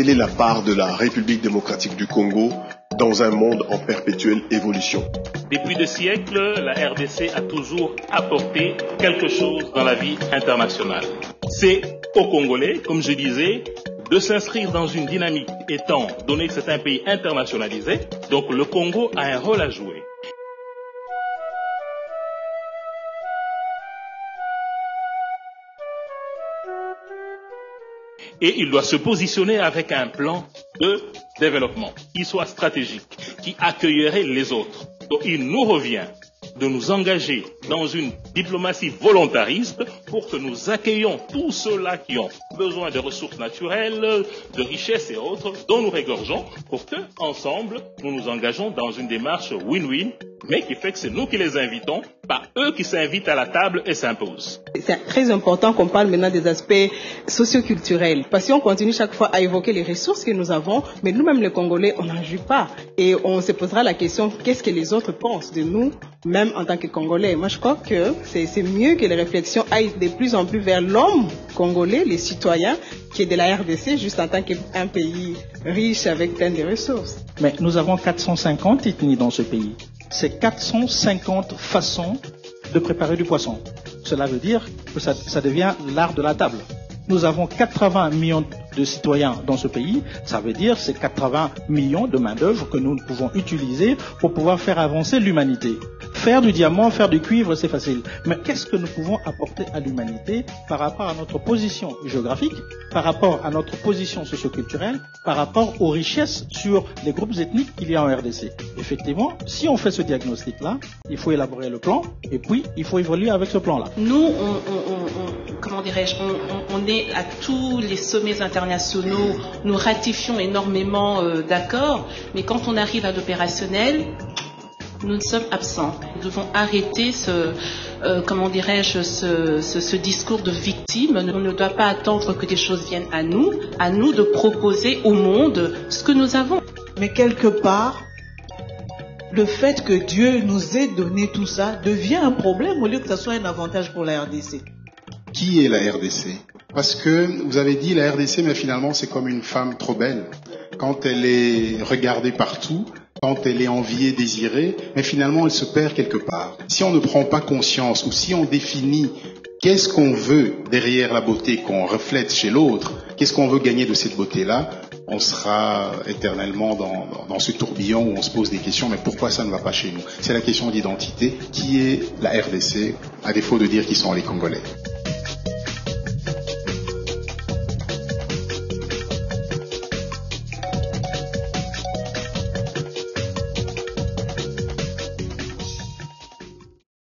quelle est la part de la République démocratique du Congo dans un monde en perpétuelle évolution? Depuis des siècles, la RDC a toujours apporté quelque chose dans la vie internationale. C'est aux Congolais, comme je disais, de s'inscrire dans une dynamique étant donné que c'est un pays internationalisé. Donc le Congo a un rôle à jouer. Et il doit se positionner avec un plan de développement qui soit stratégique, qui accueillerait les autres. Donc il nous revient de nous engager dans une diplomatie volontariste pour que nous accueillions tous ceux-là qui ont besoin de ressources naturelles, de richesses et autres dont nous régorgeons pour que, ensemble, nous nous engageons dans une démarche win-win, mais qui fait que c'est nous qui les invitons, pas eux qui s'invitent à la table et s'imposent. C'est très important qu'on parle maintenant des aspects socioculturels. Parce qu'on continue chaque fois à évoquer les ressources que nous avons, mais nous-mêmes les Congolais, on n'en joue pas. Et on se posera la question, qu'est-ce que les autres pensent de nous, même en tant que Congolais? Moi, je crois que c'est mieux que les réflexions aillent de plus en plus vers l'homme congolais, les citoyens, qui est de la RDC, juste en tant qu'un pays riche avec plein de ressources. Mais nous avons 450 ethnies dans ce pays. C'est 450 façons de préparer du poisson. Cela veut dire que ça devient l'art de la table. Nous avons 80 millions de citoyens dans ce pays. Ça veut dire c'est 80 millions de main-d'œuvre que nous pouvons utiliser pour pouvoir faire avancer l'humanité. Faire du diamant, faire du cuivre, c'est facile. Mais qu'est-ce que nous pouvons apporter à l'humanité par rapport à notre position géographique, par rapport à notre position socioculturelle, par rapport aux richesses sur les groupes ethniques qu'il y a en RDC? Effectivement, si on fait ce diagnostic-là, il faut élaborer le plan et puis il faut évoluer avec ce plan-là. Nous, on est à tous les sommets internationaux, nous ratifions énormément d'accords, mais quand on arrive à l'opérationnel, nous sommes absents. Nous devons arrêter ce discours de victime. On ne doit pas attendre que des choses viennent à nous de proposer au monde ce que nous avons. Mais quelque part, le fait que Dieu nous ait donné tout ça devient un problème au lieu que ça soit un avantage pour la RDC. Qui est la RDC? Parce que vous avez dit la RDC, mais finalement c'est comme une femme trop belle. Quand elle est regardée partout, quand elle est enviée, désirée, mais finalement elle se perd quelque part. Si on ne prend pas conscience ou si on définit qu'est-ce qu'on veut derrière la beauté qu'on reflète chez l'autre, qu'est-ce qu'on veut gagner de cette beauté-là, on sera éternellement dans ce tourbillon où on se pose des questions, mais pourquoi ça ne va pas chez nous? C'est la question d'identité. Qui est la RDC, à défaut de dire qui sont les Congolais?